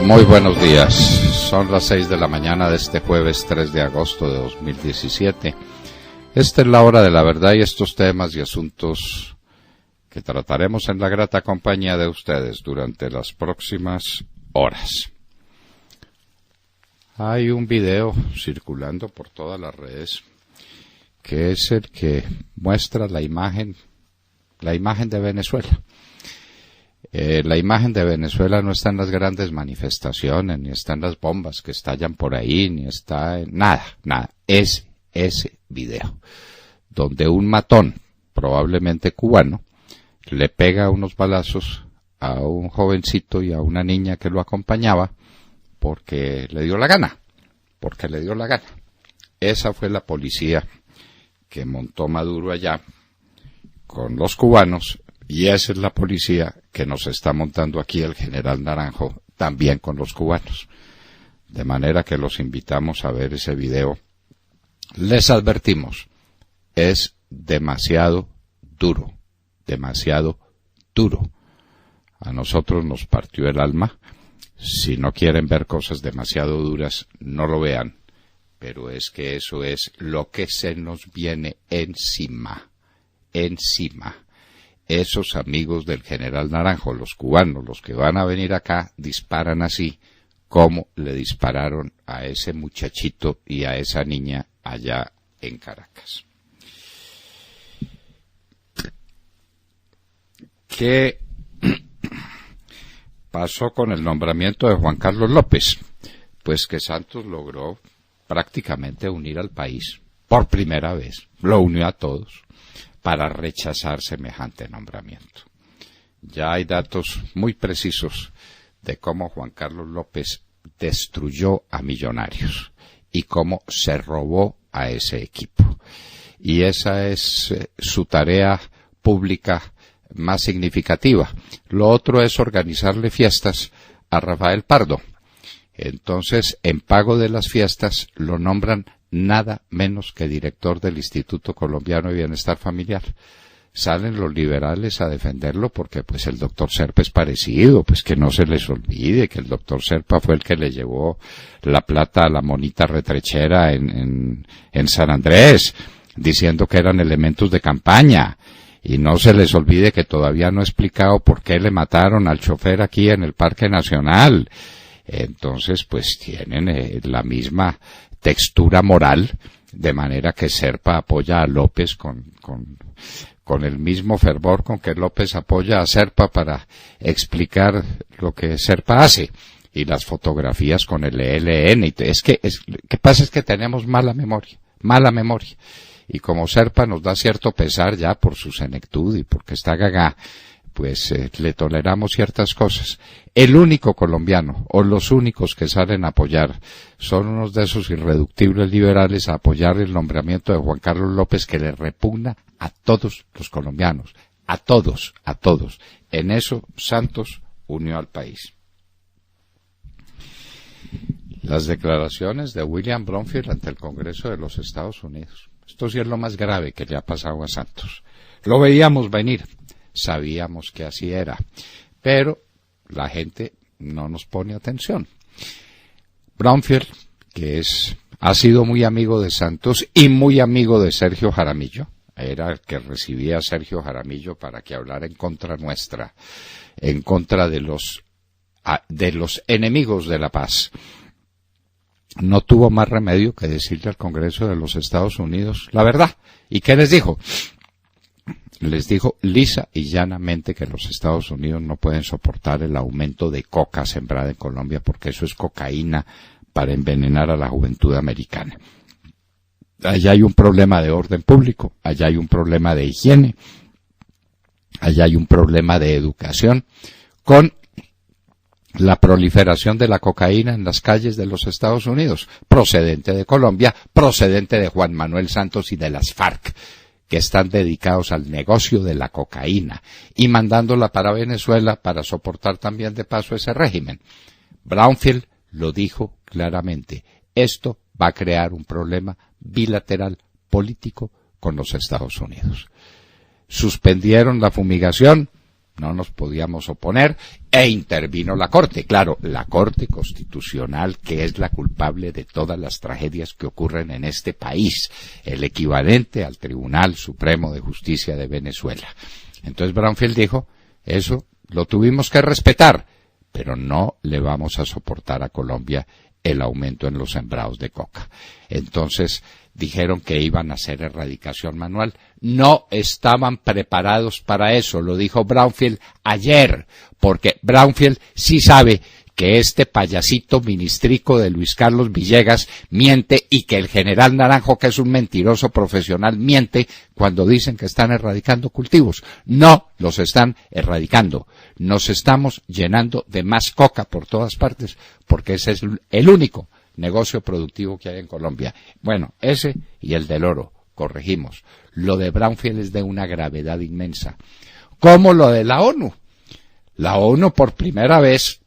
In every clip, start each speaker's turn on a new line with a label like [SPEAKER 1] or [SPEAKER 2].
[SPEAKER 1] Muy buenos días, son las 6 de la mañana de este jueves 3 de agosto de 2017. Esta es la hora de la verdad y estos temas y asuntos que trataremos en la grata compañía de ustedes durante las próximas horas. Hay un video circulando por todas las redes que es el que muestra la imagen de Venezuela. La imagen de Venezuela no está en las grandes manifestaciones, ni está en las bombas que estallan por ahí, ni está en nada. Es ese video, donde un matón, probablemente cubano, le pega unos balazos a un jovencito y a una niña que lo acompañaba porque le dio la gana. Esa fue la policía que montó Maduro allá con los cubanos, y esa es la policía que nos está montando aquí el general Naranjo, también con los cubanos. De manera que los invitamos a ver ese video. Les advertimos, es demasiado duro. A nosotros nos partió el alma. Si no quieren ver cosas demasiado duras, no lo vean. Pero es que eso es lo que se nos viene encima. Esos amigos del general Naranjo, los cubanos, los que van a venir acá, disparan así como le dispararon a ese muchachito y a esa niña allá en Caracas. ¿Qué pasó con el nombramiento de Juan Carlos López? Pues que Santos logró prácticamente unir al país por primera vez, lo unió a todos para rechazar semejante nombramiento. Ya hay datos muy precisos de cómo Juan Carlos López destruyó a Millonarios y cómo se robó a ese equipo. Y esa es su tarea pública más significativa. Lo otro es organizarle fiestas a Rafael Pardo. Entonces, en pago de las fiestas, lo nombran nada menos que director del Instituto Colombiano de Bienestar Familiar. Salen los liberales a defenderlo porque pues el doctor Serpa es parecido, pues que no se les olvide que el doctor Serpa fue el que le llevó la plata a la monita retrechera en San Andrés, diciendo que eran elementos de campaña. Y no se les olvide que todavía no he explicado por qué le mataron al chofer aquí en el Parque Nacional. Entonces, pues tienen la misma textura moral, de manera que Serpa apoya a López con el mismo fervor con que López apoya a Serpa para explicar lo que Serpa hace, y las fotografías con el ELN. ¿Qué pasa? Es que tenemos mala memoria, y como Serpa nos da cierto pesar ya por su senectud y porque está gagá, pues le toleramos ciertas cosas. El único colombiano, o los únicos que salen a apoyar, son unos de esos irreductibles liberales a apoyar el nombramiento de Juan Carlos López, que le repugna a todos los colombianos, a todos. En eso Santos unió al país. Las declaraciones de William Bromfield ante el Congreso de los Estados Unidos. Esto sí es lo más grave que le ha pasado a Santos. Lo veíamos venir. Sabíamos que así era, pero la gente no nos pone atención. Bromfield, que ha sido muy amigo de Santos y muy amigo de Sergio Jaramillo, era el que recibía a Sergio Jaramillo para que hablara en contra nuestra, en contra de los enemigos de la paz. No tuvo más remedio que decirle al Congreso de los Estados Unidos la verdad. ¿Y qué les dijo? Les dijo lisa y llanamente que los Estados Unidos no pueden soportar el aumento de coca sembrada en Colombia, porque eso es cocaína para envenenar a la juventud americana. Allá hay un problema de orden público, allá hay un problema de higiene, allá hay un problema de educación, con la proliferación de la cocaína en las calles de los Estados Unidos, procedente de Colombia, procedente de Juan Manuel Santos y de las FARC, que están dedicados al negocio de la cocaína y mandándola para Venezuela para soportar también de paso ese régimen. Bromfield lo dijo claramente, esto va a crear un problema bilateral político con los Estados Unidos. Suspendieron la fumigación, no nos podíamos oponer, e intervino la Corte. Claro, la Corte Constitucional, que es la culpable de todas las tragedias que ocurren en este país, el equivalente al Tribunal Supremo de Justicia de Venezuela. Entonces Braunfeld dijo, eso lo tuvimos que respetar, pero no le vamos a soportar a Colombia el aumento en los sembrados de coca. Entonces dijeron que iban a hacer erradicación manual. No estaban preparados para eso, lo dijo Braunfeld ayer, porque Braunfeld sí sabe que este payasito ministrico de Luis Carlos Villegas miente y que el general Naranjo, que es un mentiroso profesional, miente cuando dicen que están erradicando cultivos. No los están erradicando. Nos estamos llenando de más coca por todas partes porque ese es el único negocio productivo que hay en Colombia. Bueno, ese y el del oro, corregimos. Lo de Braunfeld es de una gravedad inmensa. Como lo de la ONU. La ONU por primera vez,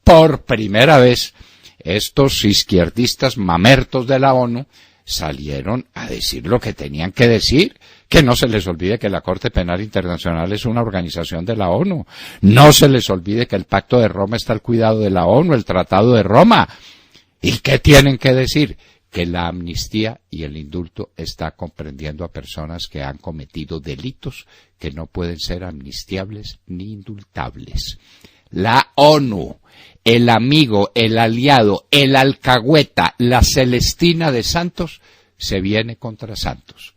[SPEAKER 1] estos izquierdistas mamertos de la ONU salieron a decir lo que tenían que decir. Que no se les olvide que la Corte Penal Internacional es una organización de la ONU. No se les olvide que el Pacto de Roma está al cuidado de la ONU, el Tratado de Roma. ¿Y qué tienen que decir? Que la amnistía y el indulto está comprendiendo a personas que han cometido delitos que no pueden ser amnistiables ni indultables. La ONU, el amigo, el aliado, el alcahueta, la Celestina de Santos, se viene contra Santos.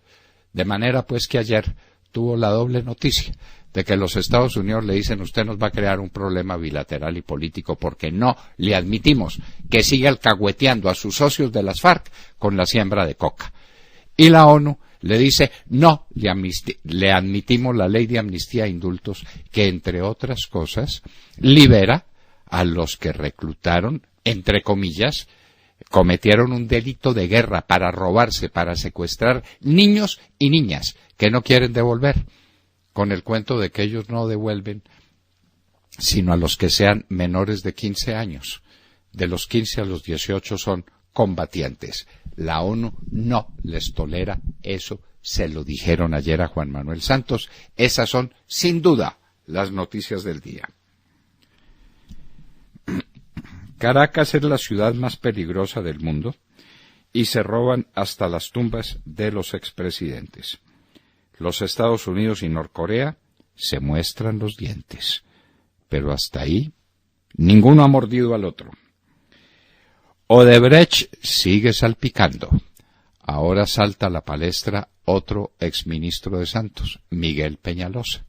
[SPEAKER 1] De manera pues que ayer tuvo la doble noticia de que los Estados Unidos le dicen usted nos va a crear un problema bilateral y político porque no le admitimos que siga alcahueteando a sus socios de las FARC con la siembra de coca. Y la ONU le dice no, le admitimos la ley de amnistía e indultos que entre otras cosas libera a los que reclutaron, entre comillas, cometieron un delito de guerra para robarse, para secuestrar niños y niñas que no quieren devolver, con el cuento de que ellos no devuelven sino a los que sean menores de 15 años. De los 15 a los 18 son combatientes. La ONU no les tolera eso, se lo dijeron ayer a Juan Manuel Santos. Esas son, sin duda, las noticias del día. Caracas es la ciudad más peligrosa del mundo y se roban hasta las tumbas de los expresidentes. Los Estados Unidos y Norcorea se muestran los dientes, pero hasta ahí ninguno ha mordido al otro. Odebrecht sigue salpicando. Ahora salta a la palestra otro exministro de Santos, Miguel Peñalosa,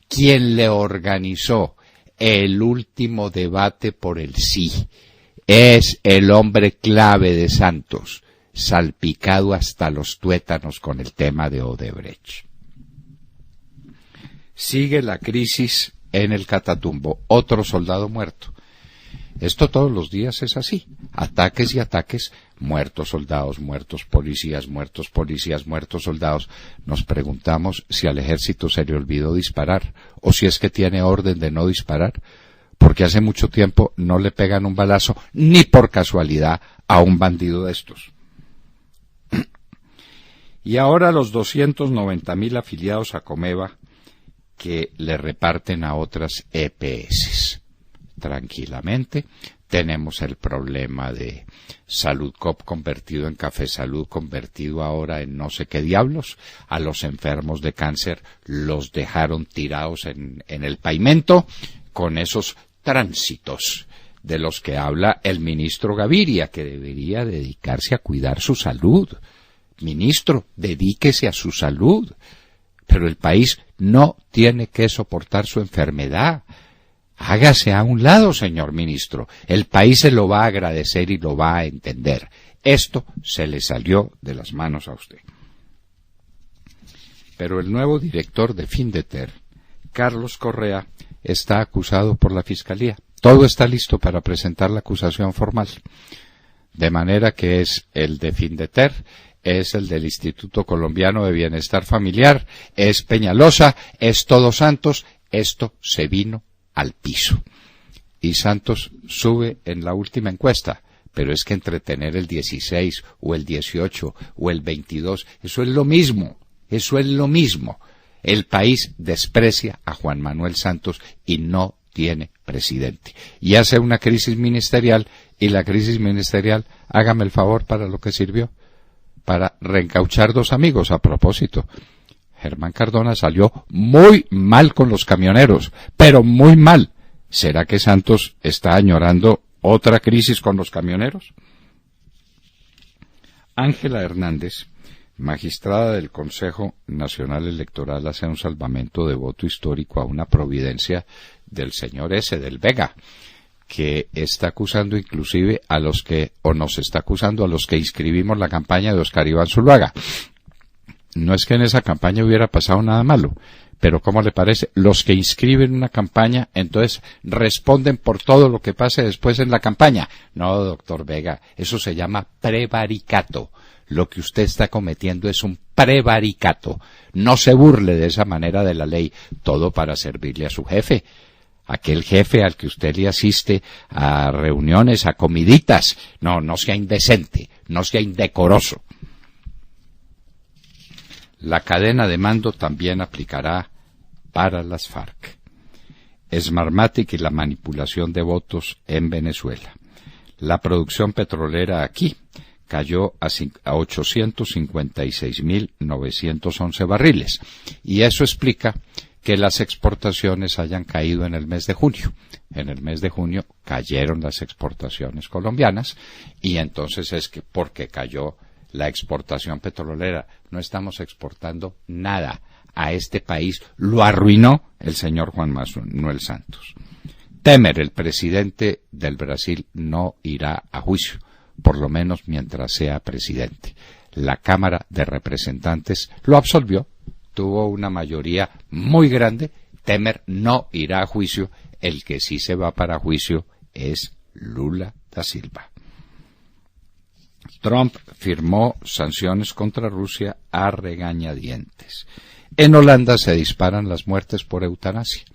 [SPEAKER 1] quien le organizó el último debate por el sí. Es el hombre clave de Santos, salpicado hasta los tuétanos con el tema de Odebrecht. Sigue la crisis en el Catatumbo, otro soldado muerto. Esto todos los días es así, ataques y ataques, muertos soldados, muertos policías, muertos soldados. Nos preguntamos si al ejército se le olvidó disparar, o si es que tiene orden de no disparar, porque hace mucho tiempo no le pegan un balazo, ni por casualidad, a un bandido de estos. Y ahora los 290.000 afiliados a Comeva que le reparten a otras EPS. Tranquilamente, tenemos el problema de Saludcop convertido en Café Salud, convertido ahora en no sé qué diablos. A los enfermos de cáncer los dejaron tirados en el pavimento con esos tránsitos de los que habla el ministro Gaviria, que debería dedicarse a cuidar su salud. Ministro, dedíquese a su salud. Pero el país no tiene que soportar su enfermedad. Hágase a un lado, señor ministro. El país se lo va a agradecer y lo va a entender. Esto se le salió de las manos a usted. Pero el nuevo director de Findeter, Carlos Correa, está acusado por la Fiscalía. Todo está listo para presentar la acusación formal. De manera que es el de Findeter, es el del Instituto Colombiano de Bienestar Familiar, es Peñalosa, es Todos Santos. Esto se vino al piso. Y Santos sube en la última encuesta, pero es que entre tener el 16 o el 18 o el 22, eso es lo mismo, El país desprecia a Juan Manuel Santos y no tiene presidente. Y hace una crisis ministerial, y la crisis ministerial, hágame el favor, para lo que sirvió, para reencauchar dos amigos. A propósito, Germán Cardona salió muy mal con los camioneros, pero muy mal. ¿Será que Santos está añorando otra crisis con los camioneros? Ángela Hernández, magistrada del Consejo Nacional Electoral, hace un salvamento de voto histórico a una providencia del señor S. del Vega, que está acusando inclusive a los que, o nos está acusando a los que inscribimos la campaña de Oscar Iván Zuluaga. No es que en esa campaña hubiera pasado nada malo, pero ¿cómo le parece? Los que inscriben una campaña, entonces responden por todo lo que pase después en la campaña. No, doctor Vega, eso se llama prevaricato. Lo que usted está cometiendo es un prevaricato. No se burle de esa manera de la ley, todo para servirle a su jefe. Aquel jefe al que usted le asiste a reuniones, a comiditas. No sea indecente, no sea indecoroso. La cadena de mando también aplicará para las FARC. Smartmatic y la manipulación de votos en Venezuela. La producción petrolera aquí cayó a 856.911 barriles. Y eso explica que las exportaciones hayan caído en el mes de junio. En el mes de junio cayeron las exportaciones colombianas y entonces es que porque cayó la exportación petrolera, no estamos exportando nada a este país, lo arruinó el señor Juan Manuel Santos. Temer, el presidente del Brasil, no irá a juicio, por lo menos mientras sea presidente. La Cámara de Representantes lo absolvió, tuvo una mayoría muy grande. Temer no irá a juicio, el que sí se va para juicio es Lula da Silva. Trump firmó sanciones contra Rusia a regañadientes. En Holanda se disparan las muertes por eutanasia.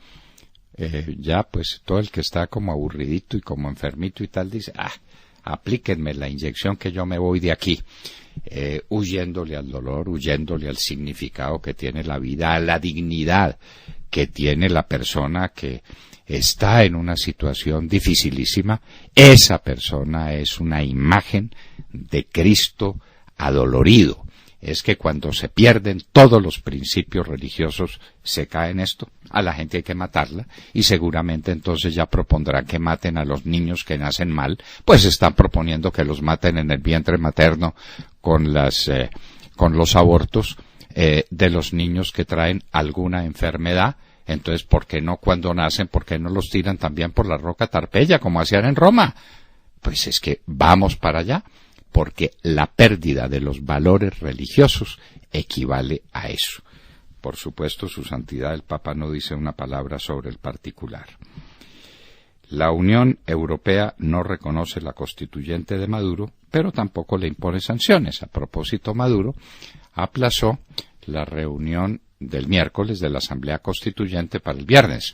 [SPEAKER 1] Ya pues todo el que está como aburridito y como enfermito y tal dice, aplíquenme la inyección que yo me voy de aquí, huyéndole al dolor, huyéndole al significado que tiene la vida, a la dignidad que tiene la persona que está en una situación dificilísima. Esa persona es una imagen de Cristo adolorido. Es que cuando se pierden todos los principios religiosos se cae en esto. A la gente hay que matarla y seguramente entonces ya propondrán que maten a los niños que nacen mal, pues están proponiendo que los maten en el vientre materno con los abortos de los niños que traen alguna enfermedad. Entonces, ¿por qué no cuando nacen, por qué no los tiran también por la roca Tarpeya como hacían en Roma? Pues es que vamos para allá, porque la pérdida de los valores religiosos equivale a eso. Por supuesto, su santidad el Papa no dice una palabra sobre el particular. La Unión Europea no reconoce la constituyente de Maduro, pero tampoco le impone sanciones. A propósito, Maduro aplazó la reunión del miércoles de la Asamblea Constituyente para el viernes.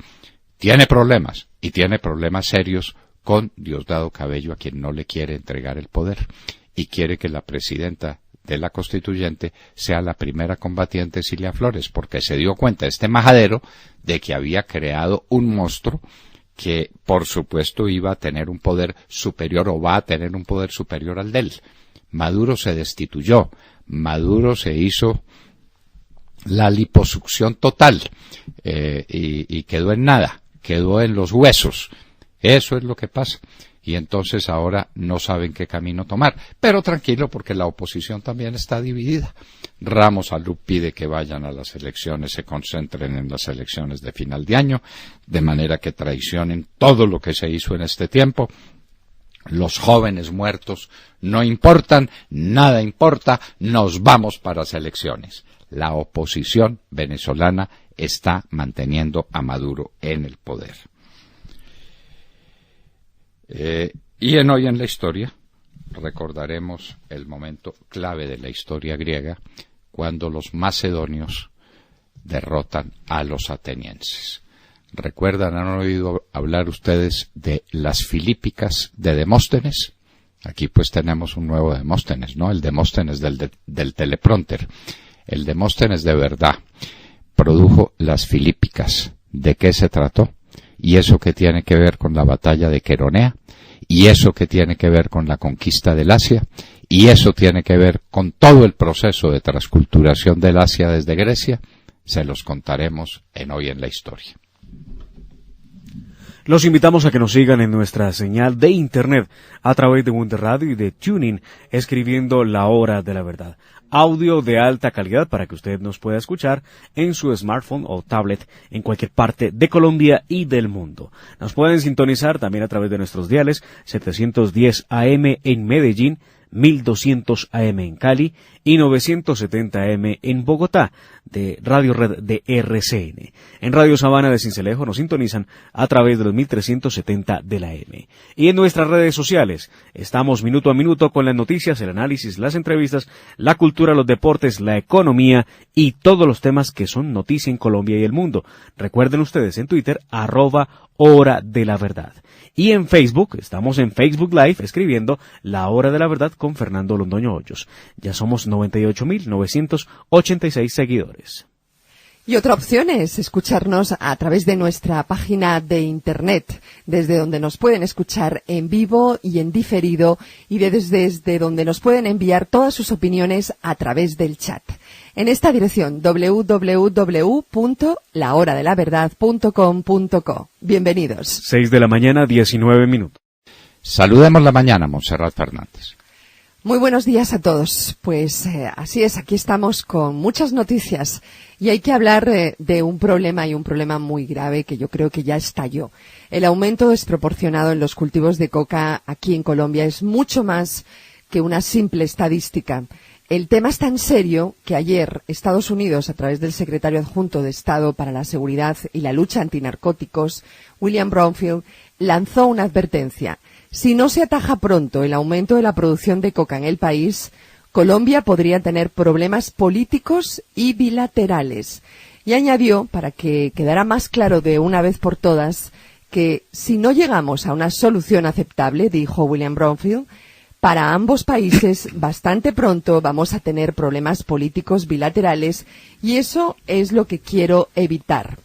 [SPEAKER 1] Tiene problemas, y tiene problemas serios con Diosdado Cabello, a quien no le quiere entregar el poder, y quiere que la presidenta de la Constituyente sea la primera combatiente, Cilia Flores, porque se dio cuenta este majadero de que había creado un monstruo que, por supuesto, iba a tener un poder superior o va a tener un poder superior al de él. Maduro se destituyó, Maduro se hizo la liposucción total y quedó en nada, quedó en los huesos. Eso es lo que pasa. Y entonces ahora no saben qué camino tomar. Pero tranquilo, porque la oposición también está dividida. Ramos Salud pide que vayan a las elecciones, se concentren en las elecciones de final de año, de manera que traicionen todo lo que se hizo en este tiempo. Los jóvenes muertos no importan, nada importa, nos vamos para las elecciones. La oposición venezolana está manteniendo a Maduro en el poder. Y hoy en la historia recordaremos el momento clave de la historia griega, cuando los macedonios derrotan a los atenienses. ¿Recuerdan, han oído hablar ustedes de las Filípicas de Demóstenes? Aquí pues tenemos un nuevo Demóstenes, ¿no? El Demóstenes del teleprompter. El Demóstenes de verdad. produjo las Filípicas. ¿De qué se trató? Y eso que tiene que ver con la batalla de Queronea, y eso que tiene que ver con la conquista del Asia, y eso tiene que ver con todo el proceso de transculturación del Asia desde Grecia, se los contaremos en Hoy en la Historia.
[SPEAKER 2] Los invitamos a que nos sigan en nuestra señal de internet a través de Mundo Radio y de TuneIn, escribiendo La Hora de la Verdad. Audio de alta calidad para que usted nos pueda escuchar en su smartphone o tablet en cualquier parte de Colombia y del mundo. Nos pueden sintonizar también a través de nuestros diales 710 AM en Medellín, 1200 AM en Cali y 970 AM en Bogotá, de Radio Red de RCN. En Radio Sabana de Sincelejo nos sintonizan a través de los 1370 de la AM. Y en nuestras redes sociales estamos minuto a minuto con las noticias, el análisis, las entrevistas, la cultura, los deportes, la economía y todos los temas que son noticia en Colombia y el mundo. Recuerden ustedes en Twitter, @Hora de la Verdad. Y en Facebook, estamos en Facebook Live escribiendo La Hora de la Verdad con Fernando Londoño Hoyos. Ya somos 98.986 seguidores.
[SPEAKER 3] Y otra opción es escucharnos a través de nuestra página de internet, desde donde nos pueden escuchar en vivo y en diferido, y desde donde nos pueden enviar todas sus opiniones a través del chat. En esta dirección, www.lahoradelaverdad.com.co. Bienvenidos.
[SPEAKER 2] 6 de la mañana, 19 minutos.
[SPEAKER 1] Saludemos la mañana, Montserrat Fernández.
[SPEAKER 3] Muy buenos días a todos. Pues así es, aquí estamos con muchas noticias y hay que hablar de un problema, y un problema muy grave que yo creo que ya estalló. El aumento desproporcionado en los cultivos de coca aquí en Colombia es mucho más que una simple estadística. El tema es tan serio que ayer Estados Unidos, a través del secretario adjunto de Estado para la Seguridad y la Lucha Antinarcóticos, William Brownfield, lanzó una advertencia. Si no se ataja pronto el aumento de la producción de coca en el país, Colombia podría tener problemas políticos y bilaterales. Y añadió, para que quedara más claro de una vez por todas, que si no llegamos a una solución aceptable, dijo William Brownfield, para ambos países bastante pronto vamos a tener problemas políticos bilaterales, y eso es lo que quiero evitar.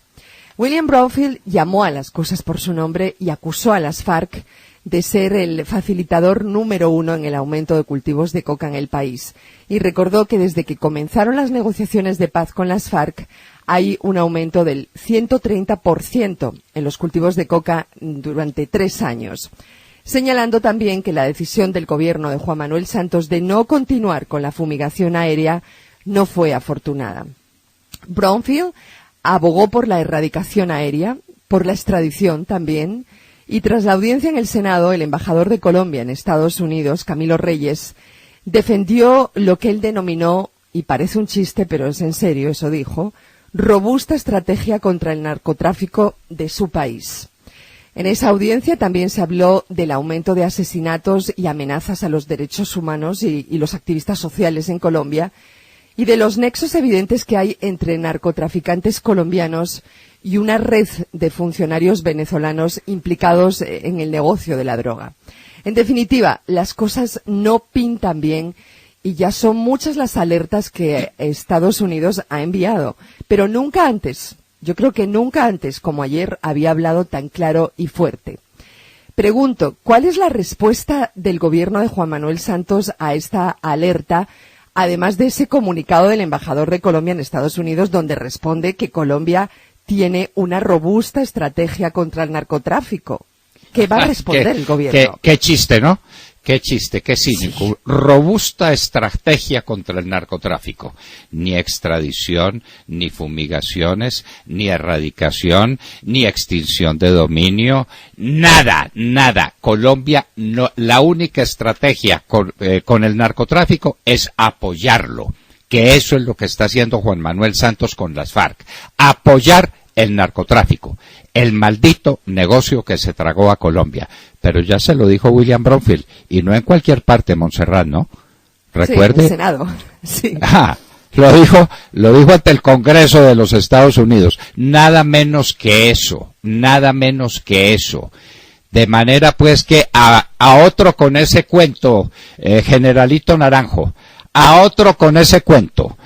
[SPEAKER 3] William Brownfield llamó a las cosas por su nombre y acusó a las FARC de ser el facilitador número 1 en el aumento de cultivos de coca en el país. Y recordó que desde que comenzaron las negociaciones de paz con las FARC hay un aumento del 130% en los cultivos de coca durante 3 años. Señalando también que la decisión del gobierno de Juan Manuel Santos de no continuar con la fumigación aérea no fue afortunada. Brownfield abogó por la erradicación aérea, por la extradición también, y tras la audiencia en el Senado, el embajador de Colombia en Estados Unidos, Camilo Reyes, defendió lo que él denominó, y parece un chiste, pero es en serio, eso dijo, robusta estrategia contra el narcotráfico de su país. En esa audiencia también se habló del aumento de asesinatos y amenazas a los derechos humanos y los activistas sociales en Colombia, y de los nexos evidentes que hay entre narcotraficantes colombianos y una red de funcionarios venezolanos implicados en el negocio de la droga. En definitiva, las cosas no pintan bien y ya son muchas las alertas que Estados Unidos ha enviado, pero nunca antes, yo creo que nunca antes como ayer había hablado tan claro y fuerte. Pregunto, ¿cuál es la respuesta del gobierno de Juan Manuel Santos a esta alerta, además de ese comunicado del embajador de Colombia en Estados Unidos donde responde que Colombia tiene una robusta estrategia contra el narcotráfico? ¿Qué va a responder el gobierno?
[SPEAKER 1] Qué chiste, ¿no? Qué chiste, qué cínico. Robusta estrategia contra el narcotráfico. Ni extradición, ni fumigaciones, ni erradicación, ni extinción de dominio. Nada, nada. Colombia, no, la única estrategia con el narcotráfico es apoyarlo. Que eso es lo que está haciendo Juan Manuel Santos con las FARC. Apoyar el narcotráfico, el maldito negocio que se tragó a Colombia. Pero ya se lo dijo William Brownfield, y no en cualquier parte, Montserrat, ¿no? Recuerde.
[SPEAKER 3] Sí, en el Senado. Sí.
[SPEAKER 1] Lo dijo ante el Congreso de los Estados Unidos. Nada menos que eso, nada menos que eso. De manera pues que a otro con ese cuento, Generalito Naranjo, a otro con ese cuento,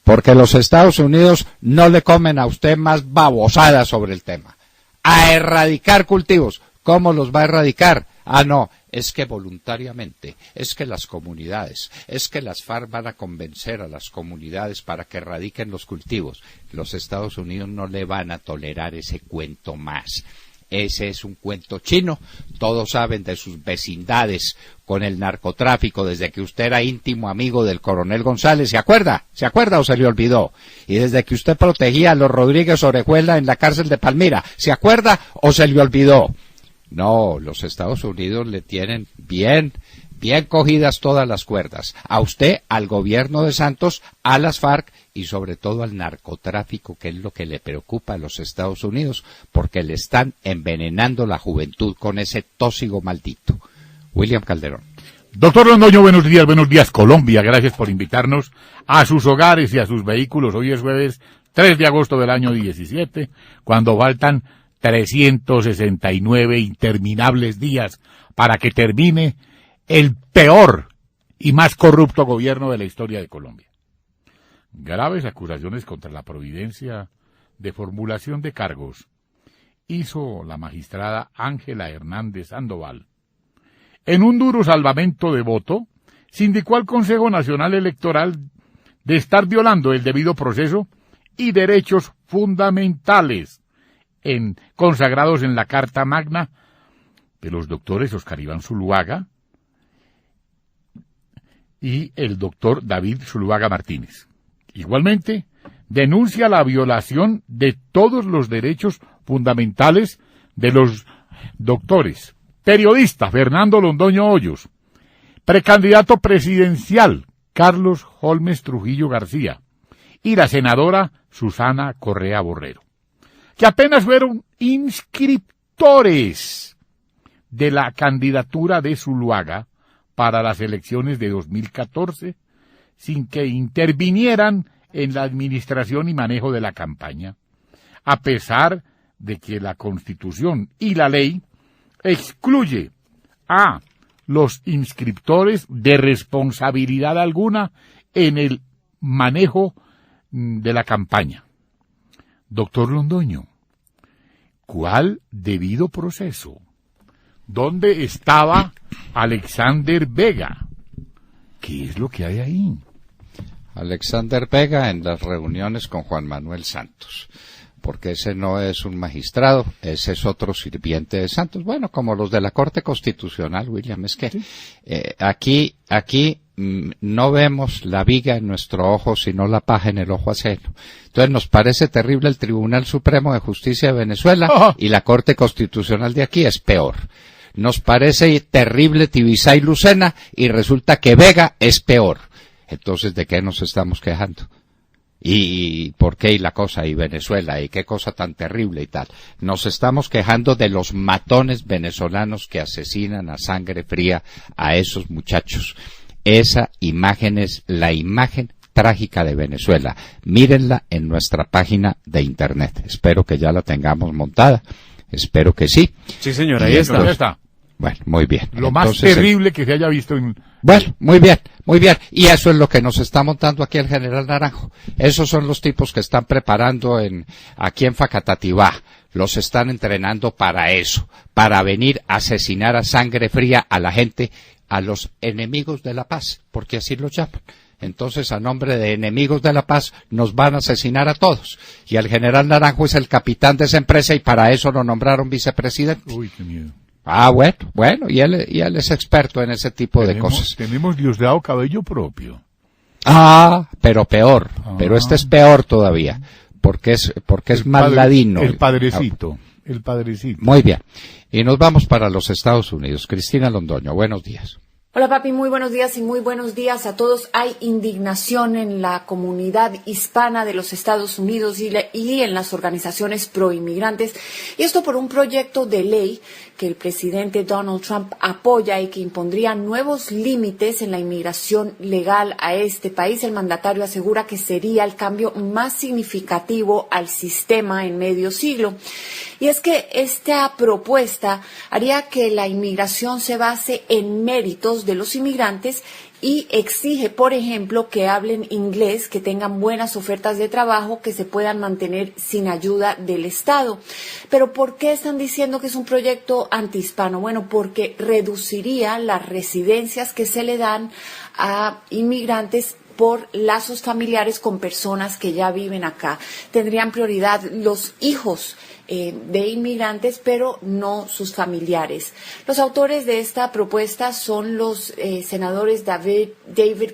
[SPEAKER 1] porque los Estados Unidos no le comen a usted más babosadas sobre el tema. A erradicar cultivos. ¿Cómo los va a erradicar? Ah, no, es que voluntariamente, es que las comunidades, es que las FARC van a convencer a las comunidades para que erradiquen los cultivos. Los Estados Unidos no le van a tolerar ese cuento más. Ese es un cuento chino. Todos saben de sus vecindades con el narcotráfico desde que usted era íntimo amigo del coronel González. ¿Se acuerda? ¿Se acuerda o se le olvidó? Y desde que usted protegía a los Rodríguez Orejuela en la cárcel de Palmira. ¿Se acuerda o se le olvidó? No, los Estados Unidos le tienen bien cogidas todas las cuerdas. A usted, al gobierno de Santos, a las FARC y sobre todo al narcotráfico, que es lo que le preocupa a los Estados Unidos, porque le están envenenando la juventud con ese tóxico maldito. William Calderón.
[SPEAKER 4] Doctor Londoño, buenos días Colombia, gracias por invitarnos a sus hogares y a sus vehículos. Hoy es jueves 3 de agosto del año 17, cuando faltan 369 interminables días para que termine el peor y más corrupto gobierno de la historia de Colombia. Graves acusaciones contra la Providencia de formulación de cargos hizo la magistrada Ángela Hernández Sandoval. En un duro salvamento de voto, se indicó al Consejo Nacional Electoral de estar violando el debido proceso y derechos fundamentales consagrados en la Carta Magna de los doctores Oscar Iván Zuluaga y el doctor David Zuluaga Martínez. Igualmente, denuncia la violación de todos los derechos fundamentales de los doctores. Periodista Fernando Londoño Hoyos, precandidato presidencial Carlos Holmes Trujillo García y la senadora Susana Correa Borrero, que apenas fueron inscriptores de la candidatura de Zuluaga para las elecciones de 2014, sin que intervinieran en la administración y manejo de la campaña, a pesar de que la Constitución y la ley excluye a los inscriptores de responsabilidad alguna en el manejo de la campaña. Doctor Londoño, ¿cuál debido proceso? ¿Dónde estaba Alexander Vega? ¿Qué es lo que hay ahí?
[SPEAKER 1] Alexander Vega en las reuniones con Juan Manuel Santos, porque ese no es un magistrado, ese es otro sirviente de Santos. Bueno, como los de la Corte Constitucional, William, es que aquí no vemos la viga en nuestro ojo, sino la paja en el ojo ajeno. Entonces nos parece terrible el Tribunal Supremo de Justicia de Venezuela y la Corte Constitucional de aquí es peor. Nos parece terrible Tibisay Lucena y resulta que Vega es peor. Entonces, ¿de qué nos estamos quejando? ¿Y por qué? Y la cosa, y Venezuela, y qué cosa tan terrible y tal. Nos estamos quejando de los matones venezolanos que asesinan a sangre fría a esos muchachos. Esa imagen es la imagen trágica de Venezuela. Mírenla en nuestra página de internet. Espero que ya la tengamos montada. Espero que sí.
[SPEAKER 2] Sí, señora, ahí está.
[SPEAKER 1] Bueno, muy bien.
[SPEAKER 4] Lo más terrible que se haya visto en...
[SPEAKER 1] Bueno, muy bien, muy bien. Y eso es lo que nos está montando aquí el general Naranjo. Esos son los tipos que están preparando aquí en Facatativá. Los están entrenando para eso, para venir a asesinar a sangre fría a la gente, a los enemigos de la paz, porque así los llaman. Entonces, a nombre de enemigos de la paz, nos van a asesinar a todos. Y el general Naranjo es el capitán de esa empresa y para eso lo nombraron vicepresidente.
[SPEAKER 4] Uy, qué miedo.
[SPEAKER 1] Ah, bueno, y él es experto en ese tipo de cosas.
[SPEAKER 4] Tenemos Diosdado Cabello propio.
[SPEAKER 1] Ah, pero peor, pero este es peor todavía, porque es más ladino.
[SPEAKER 4] El padrecito.
[SPEAKER 1] Muy bien, y nos vamos para los Estados Unidos. Cristina Londoño, buenos días.
[SPEAKER 5] Hola papi, muy buenos días y muy buenos días a todos. Hay indignación en la comunidad hispana de los Estados Unidos y en las organizaciones proinmigrantes, y esto por un proyecto de ley que el presidente Donald Trump apoya y que impondría nuevos límites en la inmigración legal a este país. El mandatario asegura que sería el cambio más significativo al sistema en medio siglo. Y es que esta propuesta haría que la inmigración se base en méritos de los inmigrantes y exige, por ejemplo, que hablen inglés, que tengan buenas ofertas de trabajo, que se puedan mantener sin ayuda del Estado. Pero ¿por qué están diciendo que es un proyecto antihispano? Bueno, porque reduciría las residencias que se le dan a inmigrantes por lazos familiares con personas que ya viven acá. Tendrían prioridad los hijos de inmigrantes, pero no sus familiares. Los autores de esta propuesta son los senadores David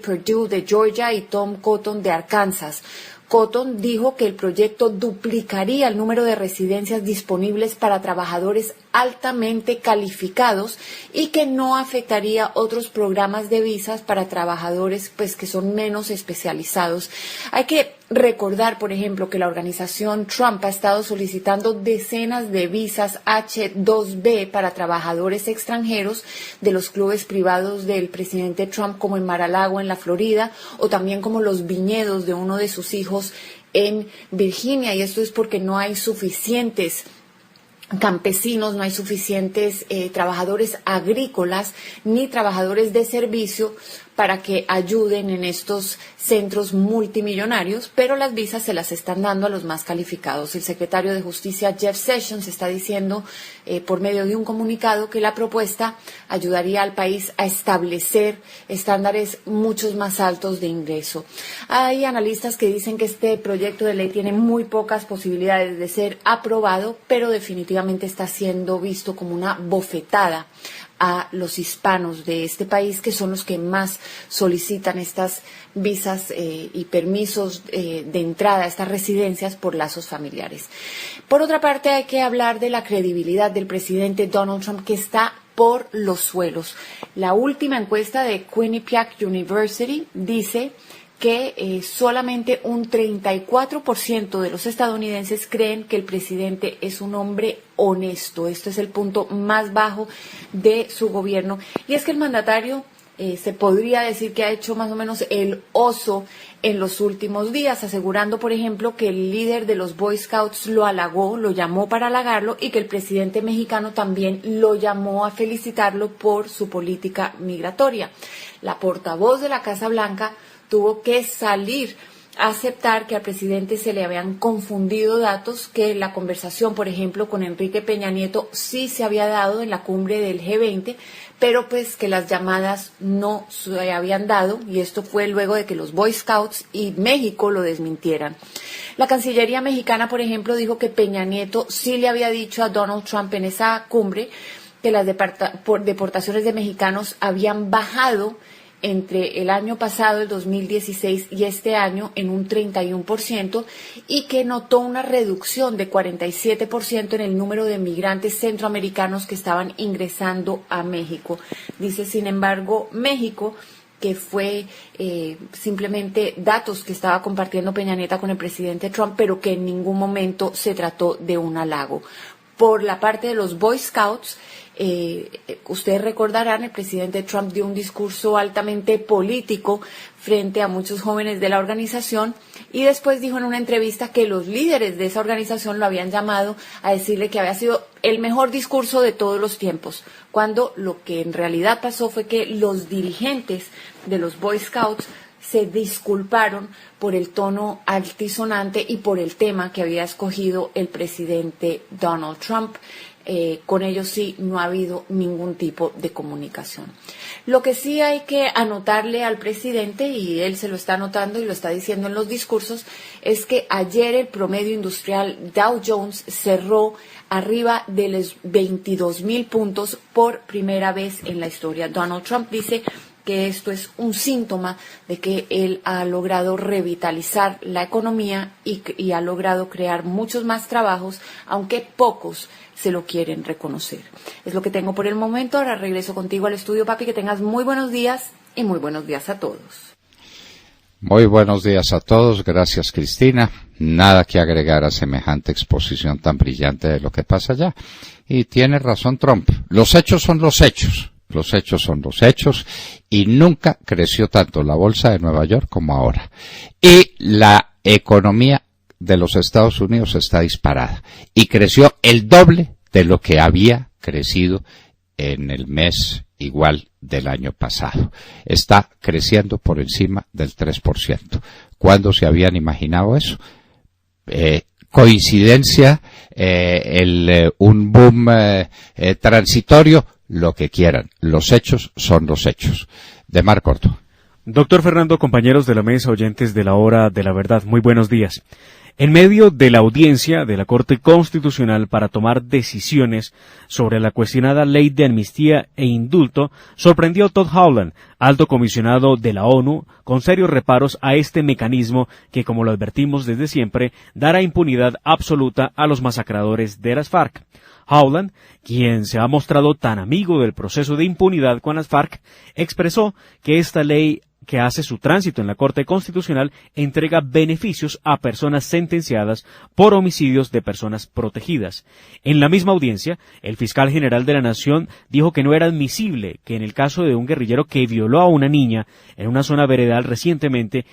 [SPEAKER 5] Perdue de Georgia y Tom Cotton de Arkansas. Cotton dijo que el proyecto duplicaría el número de residencias disponibles para trabajadores altamente calificados y que no afectaría otros programas de visas para trabajadores pues que son menos especializados. Hay que recordar, por ejemplo, que la organización Trump ha estado solicitando decenas de visas H-2B para trabajadores extranjeros de los clubes privados del presidente Trump, como en Mar-a-Lago, en la Florida, o también como los viñedos de uno de sus hijos en Virginia, y esto es porque no hay suficientes campesinos, no hay suficientes trabajadores agrícolas ni trabajadores de servicio para que ayuden en estos centros multimillonarios, pero las visas se las están dando a los más calificados. El secretario de Justicia, Jeff Sessions, está diciendo por medio de un comunicado que la propuesta ayudaría al país a establecer estándares muchos más altos de ingreso. Hay analistas que dicen que este proyecto de ley tiene muy pocas posibilidades de ser aprobado, pero definitivamente está siendo visto como una bofetada a los hispanos de este país, que son los que más solicitan estas visas y permisos de entrada a estas residencias por lazos familiares. Por otra parte, hay que hablar de la credibilidad del presidente Donald Trump, que está por los suelos. La última encuesta de Quinnipiac University dice que solamente un 34% de los estadounidenses creen que el presidente es un hombre honesto. Este es el punto más bajo de su gobierno. Y es que el mandatario se podría decir que ha hecho más o menos el oso en los últimos días, asegurando, por ejemplo, que el líder de los Boy Scouts lo halagó, lo llamó para halagarlo, y que el presidente mexicano también lo llamó a felicitarlo por su política migratoria. La portavoz de la Casa Blanca tuvo que salir a aceptar que al presidente se le habían confundido datos, que la conversación, por ejemplo, con Enrique Peña Nieto sí se había dado en la cumbre del G20, pero pues que las llamadas no se habían dado, y esto fue luego de que los Boy Scouts y México lo desmintieran. La Cancillería mexicana, por ejemplo, dijo que Peña Nieto sí le había dicho a Donald Trump en esa cumbre que las deportaciones de mexicanos habían bajado entre el año pasado, el 2016, y este año en un 31%, y que notó una reducción de 47% en el número de migrantes centroamericanos que estaban ingresando a México. Dice, sin embargo, México, que fue simplemente datos que estaba compartiendo Peña Nieto con el presidente Trump, pero que en ningún momento se trató de un halago. Por la parte de los Boy Scouts, ustedes recordarán, el presidente Trump dio un discurso altamente político frente a muchos jóvenes de la organización, y después dijo en una entrevista que los líderes de esa organización lo habían llamado a decirle que había sido el mejor discurso de todos los tiempos, cuando lo que en realidad pasó fue que los dirigentes de los Boy Scouts se disculparon por el tono altisonante y por el tema que había escogido el presidente Donald Trump. Con ellos sí no ha habido ningún tipo de comunicación. Lo que sí hay que anotarle al presidente, y él se lo está anotando y lo está diciendo en los discursos, es que ayer el promedio industrial Dow Jones cerró arriba de los 22,000 puntos por primera vez en la historia. Donald Trump dice que esto es un síntoma de que él ha logrado revitalizar la economía y ha logrado crear muchos más trabajos, aunque pocos se lo quieren reconocer. Es lo que tengo por el momento. Ahora regreso contigo al estudio, papi. Que tengas muy buenos días y muy buenos días a todos.
[SPEAKER 1] Muy buenos días a todos. Gracias, Cristina. Nada que agregar a semejante exposición tan brillante de lo que pasa allá. Y tiene razón Trump. Los hechos son los hechos. Los hechos son los hechos, y nunca creció tanto la bolsa de Nueva York como ahora. Y la economía de los Estados Unidos está disparada, y creció el doble de lo que había crecido en el mes igual del año pasado. Está creciendo por encima del 3%. ¿Cuándo se habían imaginado eso? Coincidencia, un boom transitorio, lo que quieran. Los hechos son los hechos. De Mar Corto.
[SPEAKER 2] Doctor Fernando, compañeros de la mesa, oyentes de la Hora de la Verdad, muy buenos días. En medio de la audiencia de la Corte Constitucional para tomar decisiones sobre la cuestionada ley de amnistía e indulto, sorprendió Todd Howland, alto comisionado de la ONU, con serios reparos a este mecanismo que, como lo advertimos desde siempre, dará impunidad absoluta a los masacradores de las FARC. Howland, quien se ha mostrado tan amigo del proceso de impunidad con las FARC, expresó que esta ley que hace su tránsito en la Corte Constitucional entrega beneficios a personas sentenciadas por homicidios de personas protegidas. En la misma audiencia, el fiscal general de la Nación dijo que no era admisible que en el caso de un guerrillero que violó a una niña en una zona veredal recientemente,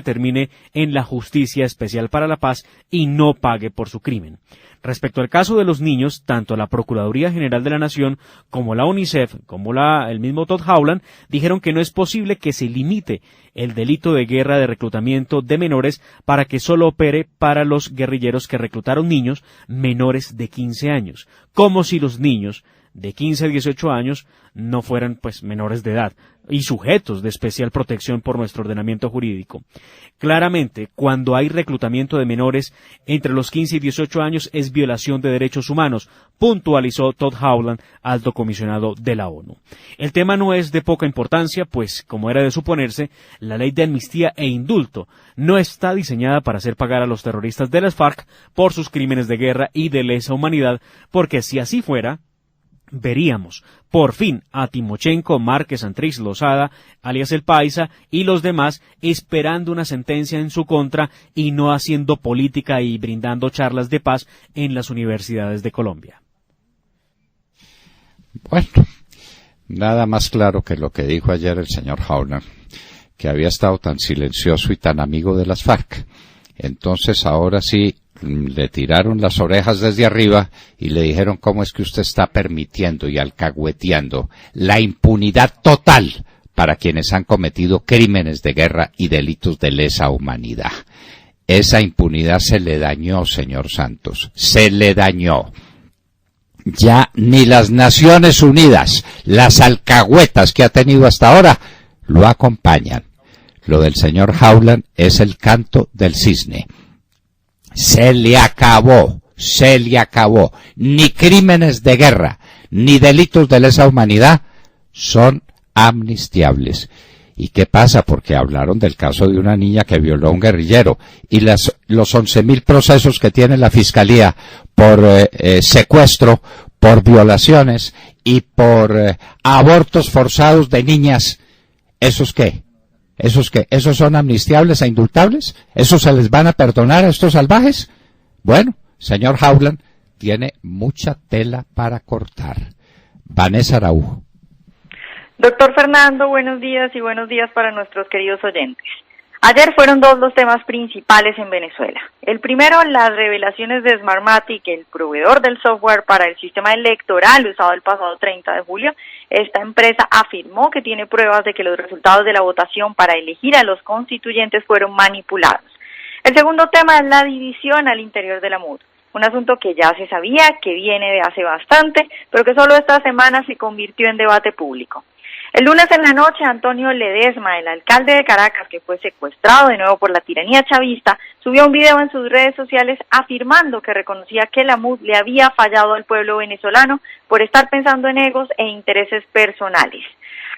[SPEAKER 2] termine en la Justicia Especial para la Paz y no pague por su crimen. Respecto al caso de los niños, tanto la Procuraduría General de la Nación como la UNICEF, como el mismo Todd Howland, dijeron que no es posible que se limite el delito de guerra de reclutamiento de menores para que solo opere para los guerrilleros que reclutaron niños menores de 15 años, como si los niños de 15 a 18 años no fueran menores de edad y sujetos de especial protección por nuestro ordenamiento jurídico. Claramente, cuando hay reclutamiento de menores entre los 15 y 18 años es violación de derechos humanos, puntualizó Todd Howland, alto comisionado de la ONU. El tema no es de poca importancia, pues, como era de suponerse, la ley de amnistía e indulto no está diseñada para hacer pagar a los terroristas de las FARC por sus crímenes de guerra y de lesa humanidad, porque si así fuera, veríamos, por fin, a Timochenko, Márquez, Santrich, Lozada, alias El Paisa, y los demás esperando una sentencia en su contra y no haciendo política y brindando charlas de paz en las universidades de Colombia.
[SPEAKER 1] Bueno, nada más claro que lo que dijo ayer el señor Howland, que había estado tan silencioso y tan amigo de las FARC. Entonces ahora sí le tiraron las orejas desde arriba y le dijeron cómo es que usted está permitiendo y alcahueteando la impunidad total para quienes han cometido crímenes de guerra y delitos de lesa humanidad. Esa impunidad se le dañó, señor Santos, se le dañó. Ya ni las Naciones Unidas, las alcahuetas que ha tenido hasta ahora, lo acompañan. Lo del señor Howland es el canto del cisne. Se le acabó. Ni crímenes de guerra, ni delitos de lesa humanidad son amnistiables. ¿Y qué pasa? Porque hablaron del caso de una niña que violó a un guerrillero y los 11.000 procesos que tiene la Fiscalía por secuestro, por violaciones y por abortos forzados de niñas. ¿Esos qué? ¿Esos son amnistiables e indultables? ¿Esos se les van a perdonar a estos salvajes? Bueno, señor Howland, tiene mucha tela para cortar. Vanessa Araujo.
[SPEAKER 6] Doctor Fernando, buenos días y buenos días para nuestros queridos oyentes. Ayer fueron dos los temas principales en Venezuela. El primero, las revelaciones de Smartmatic, el proveedor del software para el sistema electoral usado el pasado 30 de julio. Esta empresa afirmó que tiene pruebas de que los resultados de la votación para elegir a los constituyentes fueron manipulados. El segundo tema es la división al interior de la MUD, un asunto que ya se sabía, que viene de hace bastante, pero que solo esta semana se convirtió en debate público. El lunes en la noche, Antonio Ledesma, el alcalde de Caracas, que fue secuestrado de nuevo por la tiranía chavista, subió un video en sus redes sociales afirmando que reconocía que la MUD le había fallado al pueblo venezolano por estar pensando en egos e intereses personales.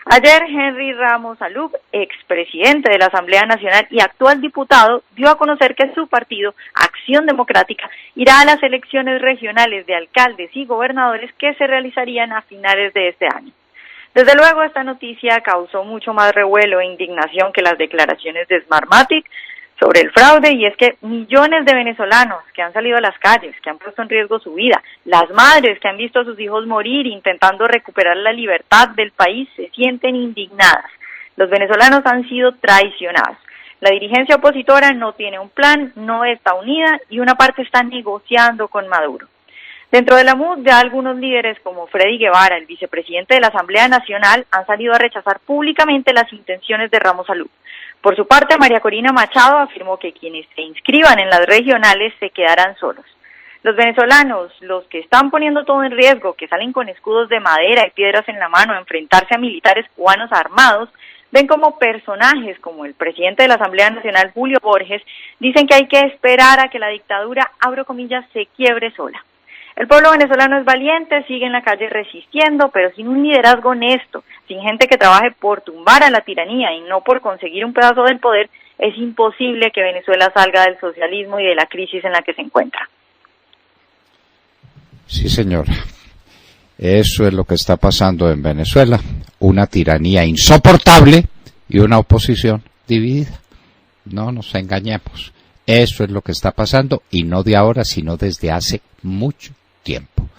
[SPEAKER 6] Ayer, Henry Ramos Alub, expresidente de la Asamblea Nacional y actual diputado, dio a conocer que su partido, Acción Democrática, irá a las elecciones regionales de alcaldes y gobernadores que se realizarían a finales de este año. Desde luego, esta noticia causó mucho más revuelo e indignación que las declaraciones de Smartmatic sobre el fraude, y es que millones de venezolanos que han salido a las calles, que han puesto en riesgo su vida, las madres que han visto a sus hijos morir intentando recuperar la libertad del país, se sienten indignadas. Los venezolanos han sido traicionados. La dirigencia opositora no tiene un plan, no está unida y una parte está negociando con Maduro. Dentro de la MUD, ya algunos líderes como Freddy Guevara, el vicepresidente de la Asamblea Nacional, han salido a rechazar públicamente las intenciones de Ramos Salud. Por su parte, María Corina Machado afirmó que quienes se inscriban en las regionales se quedarán solos. Los venezolanos, los que están poniendo todo en riesgo, que salen con escudos de madera y piedras en la mano a enfrentarse a militares cubanos armados, ven como personajes como el presidente de la Asamblea Nacional, Julio Borges, dicen que hay que esperar a que la dictadura, abro comillas, se quiebre sola. El pueblo venezolano es valiente, sigue en la calle resistiendo, pero sin un liderazgo honesto, sin gente que trabaje por tumbar a la tiranía y no por conseguir un pedazo del poder, es imposible que Venezuela salga del socialismo y de la crisis en la que se encuentra.
[SPEAKER 1] Sí, señora. Eso es lo que está pasando en Venezuela. Una tiranía insoportable y una oposición dividida. No nos engañemos. Eso es lo que está pasando, y no de ahora, sino desde hace mucho tiempo.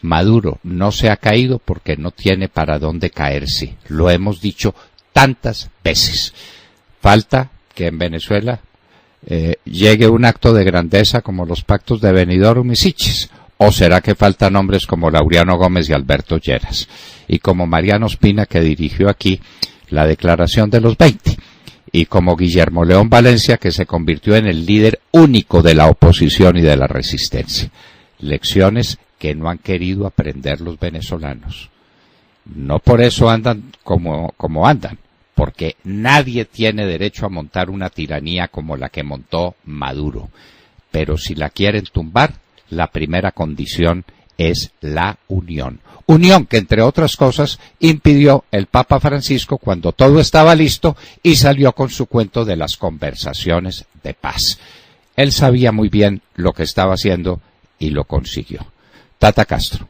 [SPEAKER 1] Maduro no se ha caído porque no tiene para dónde caerse. Lo hemos dicho tantas veces. Falta que en Venezuela llegue un acto de grandeza como los pactos de Benidorm y Siches. ¿O será que faltan hombres como Laureano Gómez y Alberto Lleras? Y como Mariano Ospina, que dirigió aquí la Declaración de los 20. Y como Guillermo León Valencia, que se convirtió en el líder único de la oposición y de la resistencia. Lecciones que no han querido aprender los venezolanos. No por eso andan como andan, porque nadie tiene derecho a montar una tiranía como la que montó Maduro. Pero si la quieren tumbar, la primera condición es la unión. Unión que, entre otras cosas, impidió el Papa Francisco cuando todo estaba listo y salió con su cuento de las conversaciones de paz. Él sabía muy bien lo que estaba haciendo y lo consiguió. Tata Castro.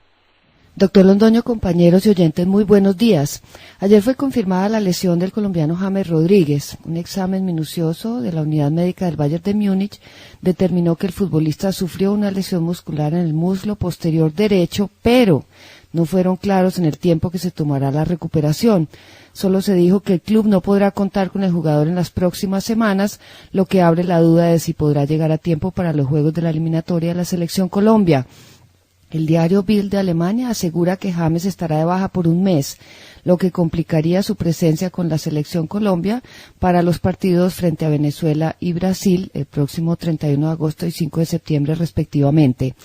[SPEAKER 7] Doctor Londoño, compañeros y oyentes, muy buenos días. Ayer fue confirmada la lesión del colombiano James Rodríguez. Un examen minucioso de la unidad médica del Bayern de Múnich determinó que el futbolista sufrió una lesión muscular en el muslo posterior derecho, pero no fueron claros en el tiempo que se tomará la recuperación. Solo se dijo que el club no podrá contar con el jugador en las próximas semanas, lo que abre la duda de si podrá llegar a tiempo para los juegos de la eliminatoria de la Selección Colombia. El diario Bild de Alemania asegura que James estará de baja por un mes, lo que complicaría su presencia con la Selección Colombia para los partidos frente a Venezuela y Brasil el próximo 31 de agosto y 5 de septiembre respectivamente.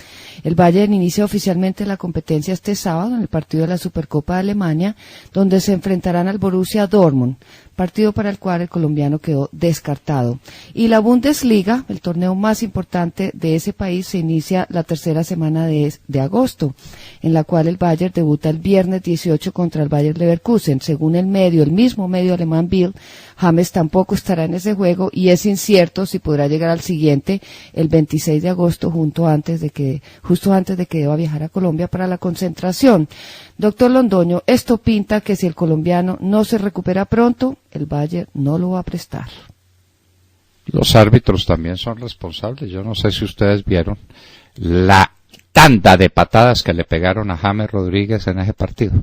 [SPEAKER 7] El Bayern inicia oficialmente la competencia este sábado en el partido de la Supercopa de Alemania, donde se enfrentarán al Borussia Dortmund, partido para el cual el colombiano quedó descartado. Y la Bundesliga, el torneo más importante de ese país, se inicia la tercera semana de agosto, en la cual el Bayern debuta el viernes 18 contra el Bayer Leverkusen. Según el mismo medio alemán Bild, James tampoco estará en ese juego y es incierto si podrá llegar al siguiente, el 26 de agosto, justo antes de que deba viajar a Colombia para la concentración. Doctor Londoño, esto pinta que si el colombiano no se recupera pronto, el Bayern no lo va a prestar.
[SPEAKER 1] Los árbitros también son responsables. Yo no sé si ustedes vieron la tanda de patadas que le pegaron a James Rodríguez en ese partido.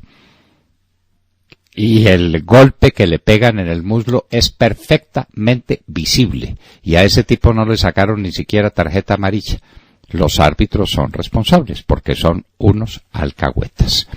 [SPEAKER 1] Y el golpe que le pegan en el muslo es perfectamente visible. Y a ese tipo no le sacaron ni siquiera tarjeta amarilla. Los árbitros son responsables porque son unos alcahuetas.